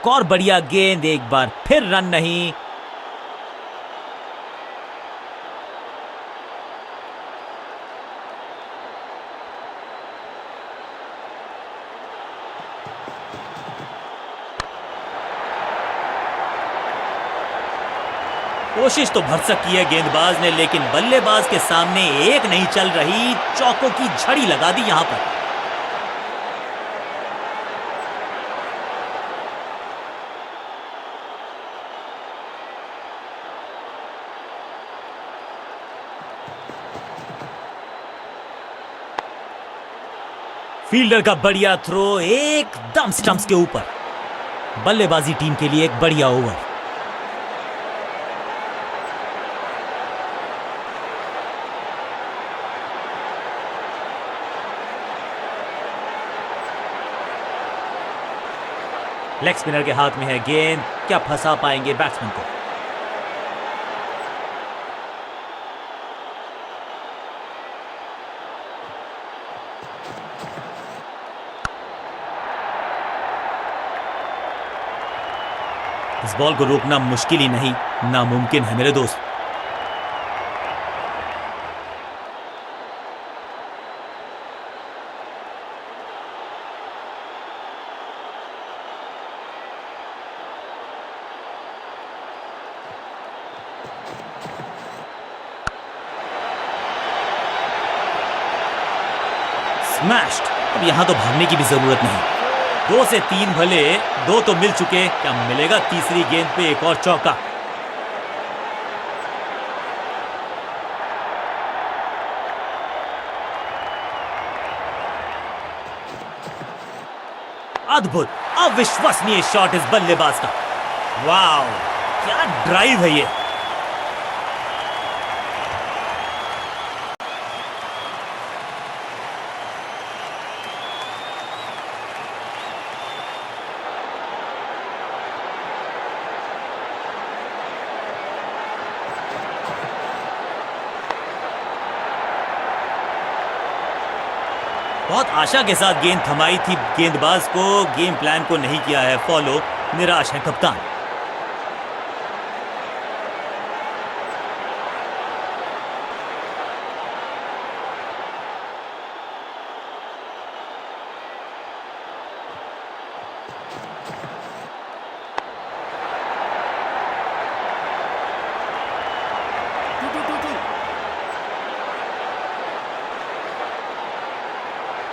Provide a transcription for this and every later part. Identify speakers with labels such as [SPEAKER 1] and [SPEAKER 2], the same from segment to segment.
[SPEAKER 1] और बढ़िया गेंद, एक बार फिर रन नहीं। कोशिश तो भरसक की है गेंदबाज ने, लेकिन बल्लेबाज के सामने एक नहीं चल रही। चौकों की झड़ी लगा दी यहां पर। फील्डर का बढ़िया थ्रो, एकदम स्टंप्स के ऊपर। बल्लेबाजी टीम के लिए एक बढ़िया ओवर। लेग स्पिनर के हाथ में है गेंद, क्या फंसा पाएंगे बैट्समैन को। इस बॉल को रोकना मुश्किल ही नहीं, नामुमकिन है मेरे दोस्त। स्मैश्ड। अब यहां तो भागने की भी जरूरत नहीं। 2 से 3 भले, 2 तो मिल चुके, क्या मिलेगा तीसरी गेंद पे एक और चौका। अद्भुत, अविश्वसनीय शॉट इस बल्लेबाज का। वाह, क्या ड्राइव है ये। बहुत आशा के साथ गेंद थमाई थी गेंदबाज को, गेम प्लान को नहीं किया है फॉलो। निराश है कप्तान।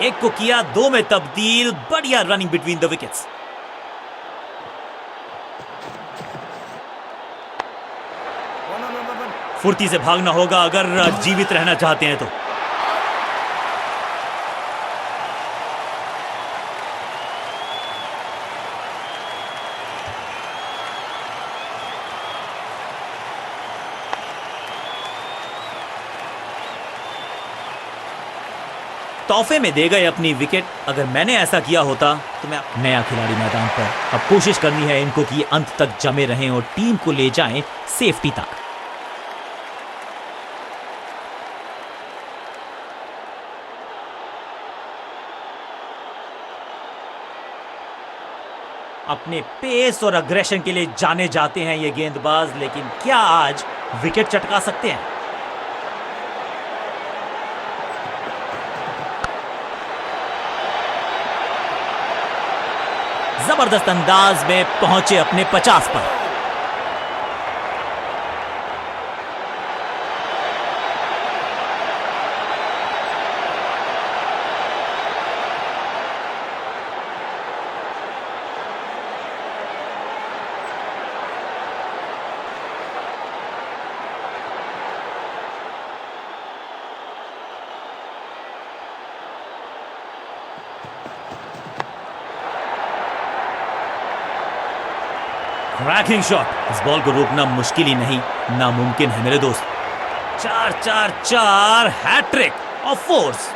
[SPEAKER 1] एक को किया 2 में तब्दील। बढ़िया रनिंग बिटवीन द विकेट्स। फुर्ती से भागना होगा अगर जीवित रहना चाहते हैं तो। तोहफे में दे गए अपनी विकेट। अगर मैंने ऐसा किया होता तो मैं नया खिलाड़ी मैदान पर। अब कोशिश करनी है इनको कि अंत तक जमे रहें और टीम को ले जाएं सेफ्टी तक। अपने पेस और अग्रेशन के लिए जाने जाते हैं ये गेंदबाज, लेकिन क्या आज विकेट चटका सकते हैं। जबरदस्त अंदाज में पहुंचे अपने 50 पर। Cracking shot. इस बॉल को रोकना मुश्किल ही नहीं, नामुमकिन है मेरे दोस्त। 4-4-4 हैट्रिक ऑफ फोर्स।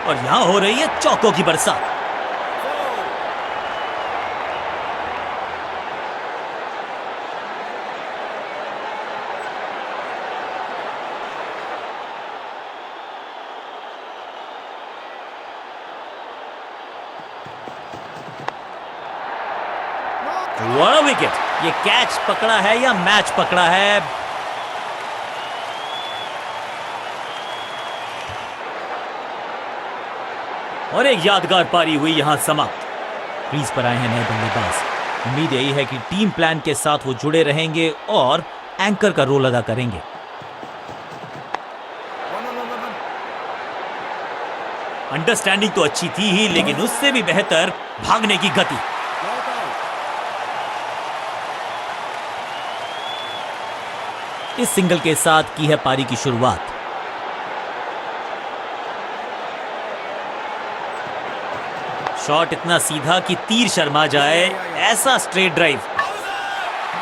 [SPEAKER 1] और यहां हो रही है चौकों की बरसात। What a wicket! ये कैच पकड़ा है या मैच पकड़ा है? और एक यादगार पारी हुई यहां समाप्त। क्रीज पर आए हैं नए बल्लेबाज। उम्मीद यही है कि टीम प्लान के साथ वो जुड़े रहेंगे और एंकर का रोल अदा करेंगे। अंडरस्टैंडिंग तो अच्छी थी ही, लेकिन उससे भी बेहतर भागने की गति। इस सिंगल के साथ की है पारी की शुरुआत। शॉट इतना सीधा कि तीर शर्मा जाए, ऐसा स्ट्रेट ड्राइव।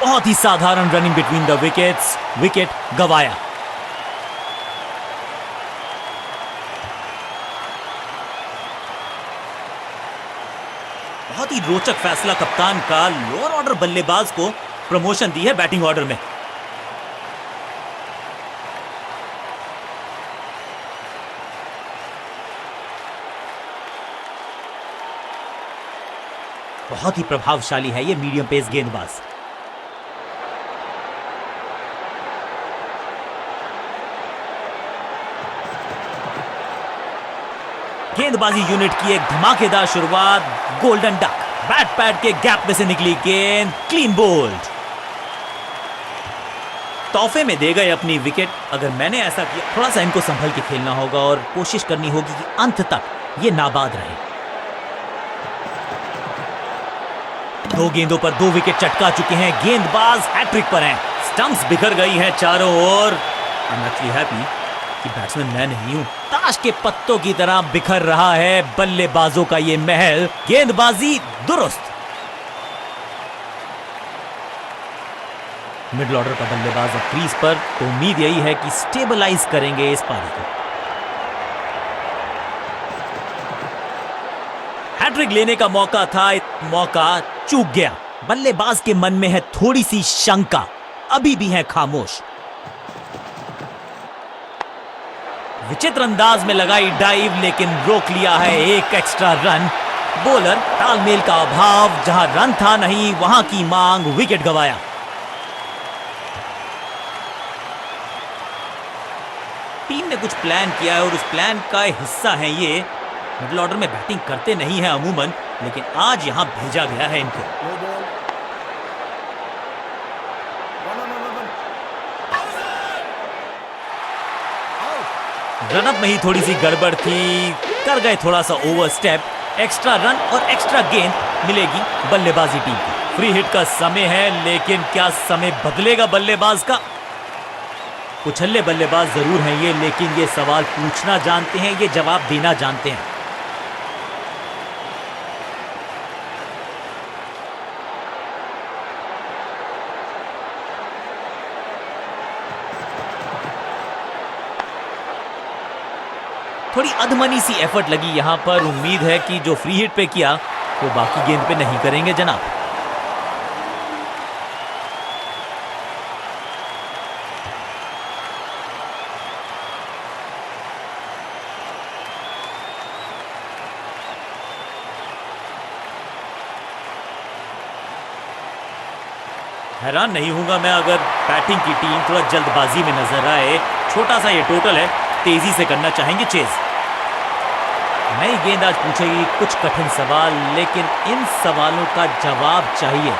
[SPEAKER 1] बहुत ही साधारण running between the wickets, wicket गवाया। बहुत ही रोचक फैसला कप्तान का, लोअर ऑर्डर बल्लेबाज को प्रमोशन दी है बैटिंग ऑर्डर में। बहुत ही प्रभावशाली है ये मीडियम पेस गेंदबाज। गेंदबाजी यूनिट की एक धमाकेदार शुरुआत। गोल्डन डक, बैट पैड के गैप में से निकली गेंद, क्लीन बोल्ड। तोहफे में दे गए अपनी विकेट। अगर मैंने ऐसा किया, थोड़ा सा इनको संभल के खेलना होगा और कोशिश करनी होगी कि अंत तक ये नाबाद रहे। 2 गेंदों पर 2 विकेट चटका चुके हैं। गेंदबाज हैट्रिक पर हैं। स्टंप्स बिखर गई हैं चारों ओर। आई एम एक्चुअली हैप्पी कि बैट्समैन मैं नहीं हूं। ताश के पत्तों की तरह बिखर रहा है बल्लेबाजों का ये महल। गेंदबाजी दुरुस्त। मिडिल ऑर्डर का बल्लेबाज अब क्रीज पर, तो उम्मीद यही है कि स्टेबलाइज करेंगे इस पारी को। हैट्रिक लेने का मौका था, मौका चूक गया। बल्लेबाज के मन में है थोड़ी सी शंका, अभी भी है खामोश। विचित्र अंदाज में लगाई डाइव, लेकिन रोक लिया है एक एक्स्ट्रा रन। बॉलर तालमेल का अभाव, जहां रन था नहीं वहां की मांग, विकेट गवाया। टीम ने कुछ प्लान किया है और उस प्लान का हिस्सा है ये। मिडिल ऑर्डर में बैटिंग करते नहीं है अमूमन, लेकिन आज यहां भेजा गया है इनको। रनअप में ही थोड़ी सी गड़बड़ थी, कर गए थोड़ा सा ओवर स्टेप। एक्स्ट्रा रन और एक्स्ट्रा गेंद मिलेगी बल्लेबाजी टीम को। फ्री हिट का समय है, लेकिन क्या समय बदलेगा बल्लेबाज का? उछल्ले बल्लेबाज जरूर हैं ये, लेकिन ये सवाल पूछना जानते हैं, ये जवाब देना जानते हैं। थोड़ी अधमनी सी एफर्ट लगी यहां पर। उम्मीद है कि जो फ्री हिट पे किया वो बाकी गेंद पे नहीं करेंगे जनाब। हैरान नहीं हूंगा मैं अगर बैटिंग की टीम थोड़ा जल्दबाजी में नजर आए। छोटा सा ये टोटल है, तेजी से करना चाहेंगे चेज। नई गेंद आज पूछेगी कुछ कठिन सवाल, लेकिन इन सवालों का जवाब चाहिए।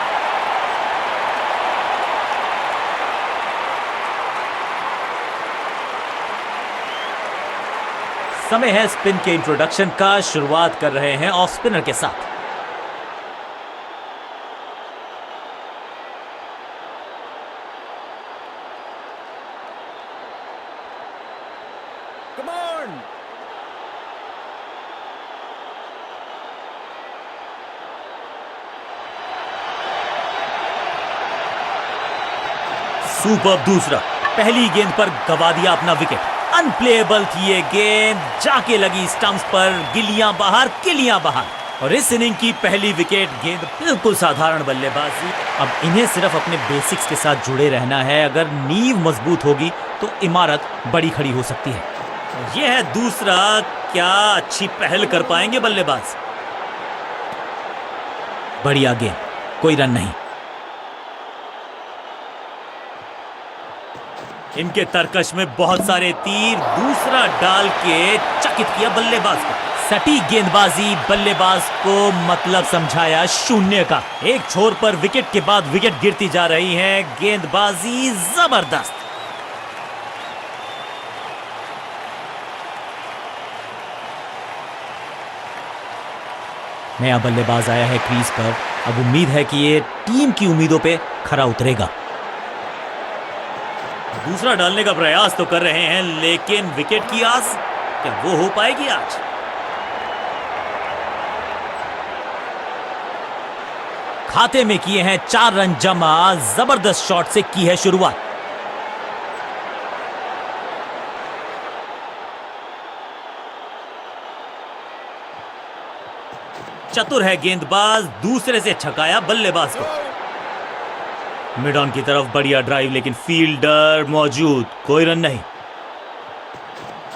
[SPEAKER 1] समय है स्पिन के इंट्रोडक्शन का। शुरुआत कर रहे हैं ऑफ स्पिनर के साथ। सुपर दूसरा, पहली गेंद पर गवा दिया अपना विकेट। अनप्लेएबल थी ये गेंद, जाके लगी स्टंप्स पर, गिलियां बाहर किलियां बाहर। और इस इनिंग की पहली विकेट। गेंद बिल्कुल साधारण बल्लेबाजी। अब इन्हें सिर्फ अपने बेसिक्स के साथ जुड़े रहना है। अगर नींव मजबूत होगी तो इमारत बड़ी खड़ी हो सकती है। यह है दूसरा। क्या अच्छी पहल कर पाएंगे बल्लेबाज। बढ़िया गेंद, कोई रन नहीं। इनके तरकश में बहुत सारे तीर, दूसरा डाल के चकित किया बल्लेबाज को। सटीक गेंदबाजी, बल्लेबाज को मतलब समझाया शून्य का। एक छोर पर विकेट के बाद विकेट गिरती जा रही है। गेंदबाजी जबरदस्त। नया बल्लेबाज आया है क्रीज पर। अब उम्मीद है कि ये टीम की उम्मीदों पे खरा उतरेगा। दूसरा डालने का प्रयास तो कर रहे हैं, लेकिन विकेट की आस क्या वो हो पाएगी आज। खाते में किए हैं 4 रन जमा। जबरदस्त शॉट से की है शुरुआत। चतुर है गेंदबाज, दूसरे से छकाया बल्लेबाज को। मिड ऑन की तरफ बढ़िया ड्राइव, लेकिन फील्डर मौजूद, कोई रन नहीं।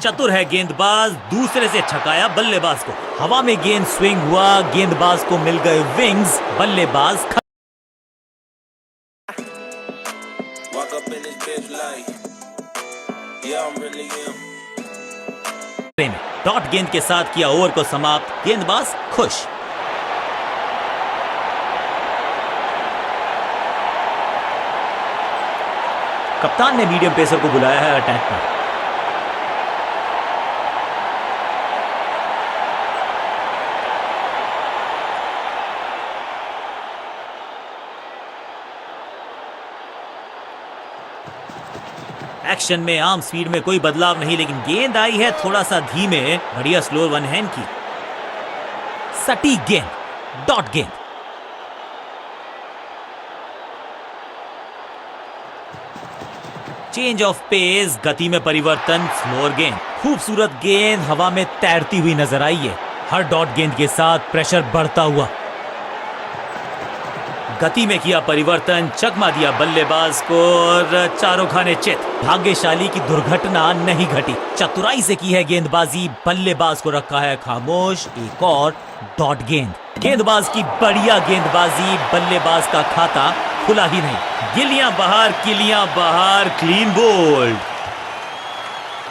[SPEAKER 1] चतुर है गेंदबाज, दूसरे से छकाया बल्लेबाज को। हवा में गेंद स्विंग हुआ, गेंदबाज को मिल गए विंग्स, बल्लेबाज डॉट गेंद के साथ किया ओवर को समाप्त। गेंदबाज खुश। कप्तान ने मीडियम पेसर को बुलाया है अटैक पर। एक्शन में आर्म स्पीड में कोई बदलाव नहीं, लेकिन गेंद आई है थोड़ा सा धीमे। बढ़िया स्लोअर वन हैंड की। सटीक गेंद, डॉट गेंद। चेंज ऑफ पेस, गति में परिवर्तन, स्लोअर गेंद। खूबसूरत गेंद हवा में तैरती हुई नजर आई है। हर डॉट गेंद के साथ प्रेशर बढ़ता हुआ। गति में किया परिवर्तन, चकमा दिया बल्लेबाज को और चारों खाने चित। भाग्यशाली की दुर्घटना नहीं घटी। चतुराई से की है गेंदबाजी, बल्लेबाज को रखा है खामोश। एक और डॉट गेंद। गेंदबाज की बढ़िया गेंदबाजी, बल्लेबाज का खाता खुला ही नहीं। गिलियां बाहर किलियां बाहर, क्लीन बोल्ड।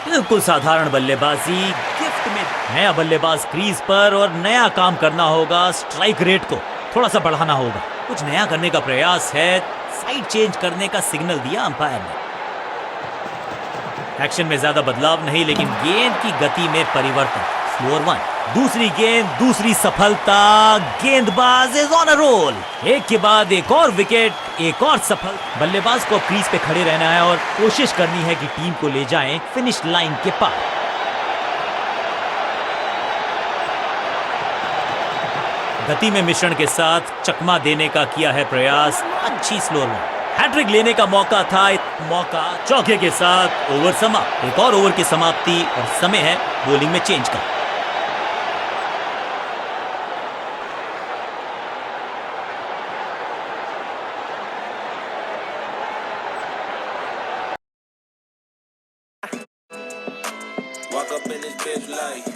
[SPEAKER 1] बिल्कुल साधारण बल्लेबाजी। गिफ्ट में नया बल्लेबाज क्रीज पर और नया काम करना होगा। स्ट्राइक रेट को थोड़ा सा बढ़ाना होगा। कुछ नया करने का प्रयास है। साइड चेंज करने का सिग्नल दिया अंपायर ने। एक्शन में ज्यादा बदलाव नहीं, लेकिन गेंद की गति में परिवर्तन। Slower one. दूसरी गेंद, दूसरी सफलता। गेंदबाज इज ऑन अ रोल। एक के बाद एक और विकेट, एक और सफल। बल्लेबाज को क्रीज पे खड़े रहना है और कोशिश करनी है कि टीम को ले जाएं फिनिश लाइन के पार। गति में मिश्रण के साथ चकमा देने का किया है प्रयास। अच्छी स्लोअर वन। हैट्रिक लेने का मौका था। मौका चौके के साथ। ओवर समाप्त। एक और ओवर की समाप्ति और समय है बॉलिंग में चेंज का। Walk up in this bitch like,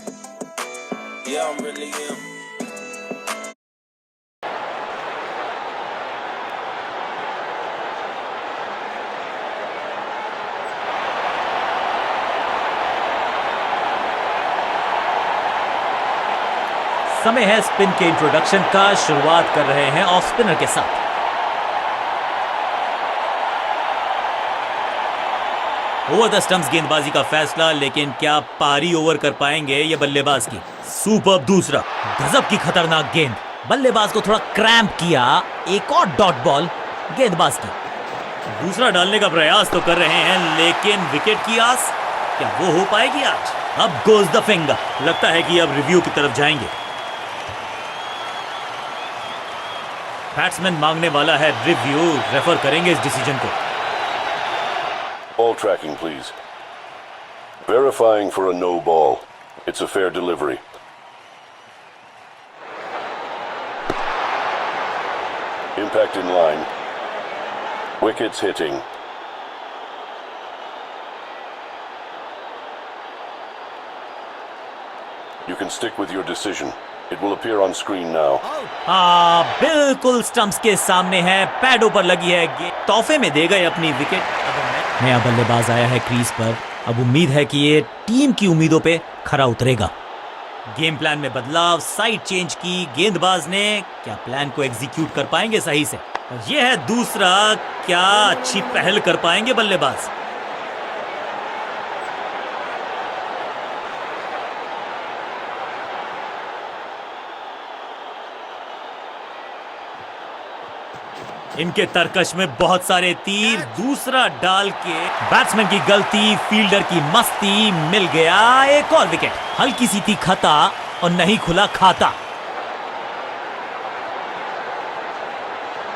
[SPEAKER 1] yeah, I'm really him. समय है स्पिन के इंट्रोडक्शन का। शुरुआत कर रहे हैं ऑफ स्पिनर के साथ। ओवर द स्टंप्स गेंदबाजी का फैसला, लेकिन क्या पारी ओवर कर पाएंगे ये बल्लेबाज की। सुपर दूसरा। गजब की खतरनाक गेंद। बल्लेबाज को थोड़ा क्रैम्प किया। एक और डॉट बॉल गेंदबाज की। दूसरा डालने का प्रयास तो कर रहे हैं, लेकिन विकेट की आस क्या वो हो पाएगी आज। अब गोज द फिंगर। लगता है कि अब रिव्यू की तरफ जाएंगे। बैट्समैन मांगने वाला है रिव्यू। रेफर करेंगे इस डिसीजन को।
[SPEAKER 2] Ball tracking, please. Verifying for a no ball. It's a fair delivery. Impact in line. Wickets hitting. You can stick with your decision. It will appear on screen now.
[SPEAKER 1] बिल्कुल stumps के सामने है, पैडों पर लगी है, तोहफे में दे गए अपनी विकेट। नया बल्लेबाज आया है क्रीज पर, अब उम्मीद है कि ये टीम की उम्मीदों पे खरा उतरेगा। गेम प्लान में बदलाव, साइड चेंज की गेंदबाज ने, क्या प्लान को एग्जीक्यूट कर पाएंगे सही से? और ये है दूसरा, क्या अच्छी पहल कर पाएंगे बल्लेबाज? इनके तरकश में बहुत सारे तीर, दूसरा डाल के बैट्समैन की गलती, फील्डर की मस्ती, मिल गया एक और विकेट। हल्की सी थी खता और नहीं खुला खाता।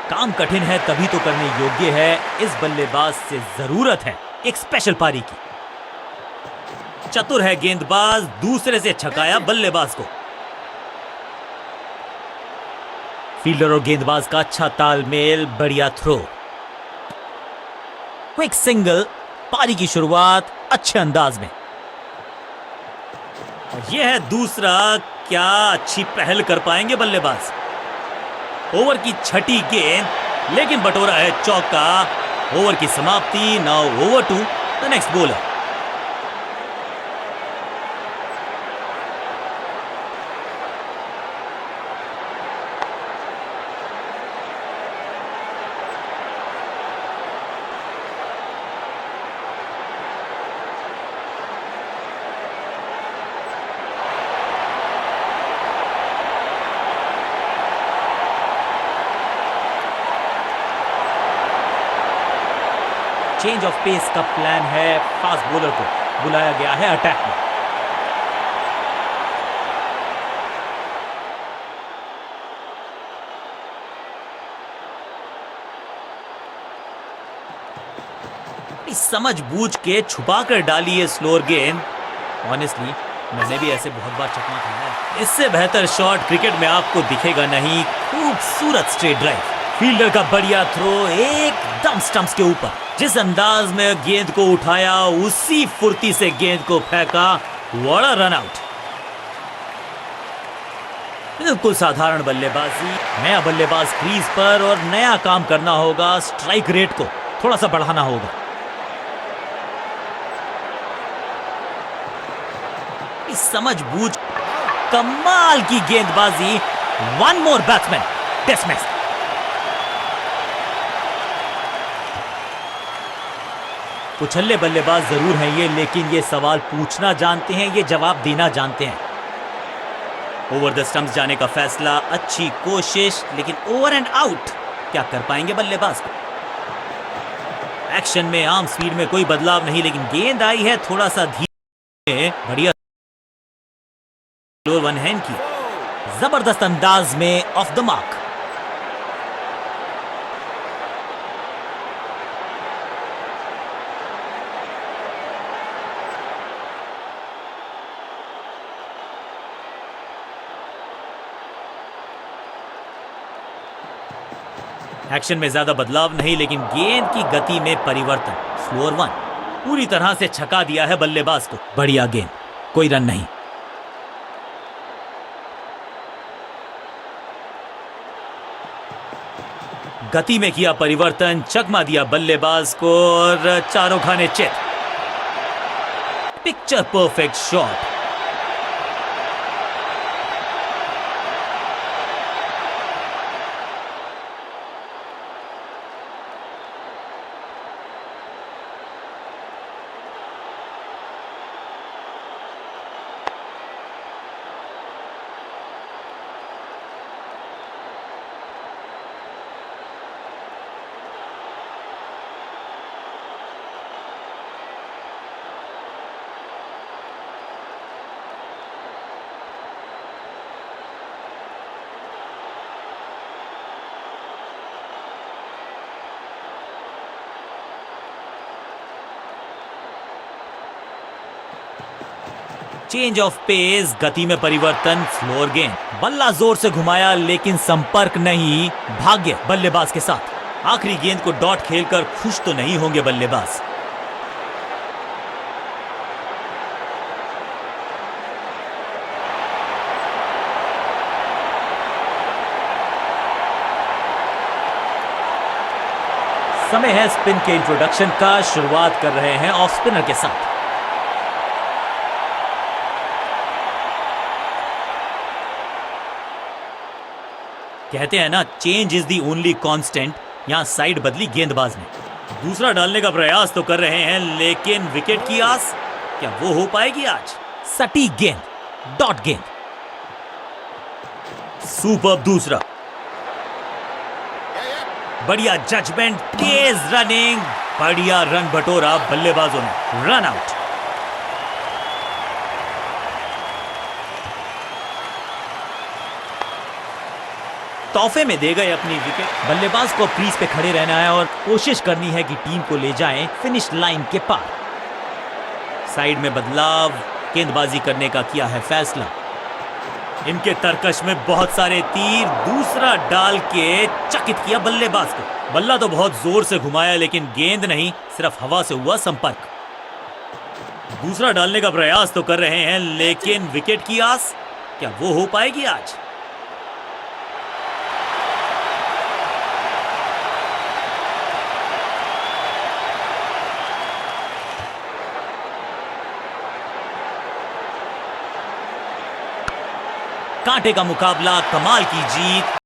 [SPEAKER 1] काम कठिन है तभी तो करने योग्य है, इस बल्लेबाज से जरूरत है एक स्पेशल पारी की। चतुर है गेंदबाज, दूसरे से छकाया बल्लेबाज को। फील्डर और गेंदबाज का अच्छा तालमेल, बढ़िया थ्रो। क्विक सिंगल, पारी की शुरुआत अच्छे अंदाज में। और यह है दूसरा, क्या अच्छी पहल कर पाएंगे बल्लेबाज? ओवर की छठी गेंद, लेकिन बटोरा है चौका। ओवर की समाप्ति, now over to the next bowler. Change of pace का प्लान है, फास्ट बॉलर को बुलाया गया है अटैक में। समझ बूझ के छुपा कर डाली है स्लोअर गेंद। ऑनेस्टली मैंने भी ऐसे बहुत बार चकमा खाया है। इससे बेहतर शॉट क्रिकेट में आपको दिखेगा नहीं। खूबसूरत स्ट्रेट ड्राइव, फील्डर का बढ़िया थ्रो, एकदम स्टंप्स के ऊपर। जिस अंदाज में गेंद को उठाया, उसी फुर्ती से गेंद को फेंका। बड़ा रन आउट। बिल्कुल साधारण बल्लेबाजी। नया बल्लेबाज क्रीज पर और नया काम करना होगा। स्ट्राइक रेट को थोड़ा सा बढ़ाना होगा। इस समझ बूझ, कमाल की गेंदबाजी। One more batsman dismiss. उछल्ले बल्लेबाज जरूर हैं ये, लेकिन ये सवाल पूछना जानते हैं, ये जवाब देना जानते हैं। ओवर द स्टंप्स जाने का फैसला, अच्छी कोशिश, लेकिन ओवर एंड आउट। क्या कर पाएंगे बल्लेबाज को? एक्शन में आर्म स्पीड में कोई बदलाव नहीं, लेकिन गेंद आई है थोड़ा सा धीरे। बढ़िया वन हैंड की, जबरदस्त अंदाज में ऑफ द मार्क। एक्शन में ज्यादा बदलाव नहीं, लेकिन गेंद की गति में परिवर्तन। स्लोअर वन, पूरी तरह से छका दिया है बल्लेबाज को। बढ़िया गेंद, कोई रन नहीं। गति में किया परिवर्तन, चकमा दिया बल्लेबाज को और चारों खाने चित। Picture perfect shot. Change of pace, गति में परिवर्तन, फ्लोर गेंद। बल्ला जोर से घुमाया लेकिन संपर्क नहीं, भाग्य बल्लेबाज के साथ। आखिरी गेंद को डॉट खेलकर खुश तो नहीं होंगे बल्लेबाज। समय है स्पिन के इंट्रोडक्शन का। शुरुआत कर रहे हैं ऑफ स्पिनर के साथ। कहते हैं ना, change is the only constant. यहां साइड बदली गेंदबाज ने। दूसरा डालने का प्रयास तो कर रहे हैं लेकिन विकेट की आस, क्या वो हो पाएगी आज? सटीक गेंद, डॉट गेंद। सुपर्ब दूसरा। बढ़िया जजमेंट, तेज रनिंग, बढ़िया रन बटोरा बल्लेबाजों ने। Run out. तोहफे में दे गए अपनी विकेट। बल्लेबाज को क्रीज पे खड़े रहना है और कोशिश करनी है कि टीम को ले जाएं फिनिश लाइन के पार। साइड में बदलाव, गेंदबाजी करने का किया है फैसला। इनके तरकश में बहुत सारे तीर। दूसरा डाल के चकित किया बल्लेबाज को। बल्ला तो बहुत जोर से घुमाया लेकिन गेंद नहीं, सिर्फ हवा से हुआ संपर्क। दूसरा डालने का प्रयास तो कर रहे हैं लेकिन विकेट की आस, क्या वो हो पाएगी आज? कांटे का मुकाबला, कमाल की जीत।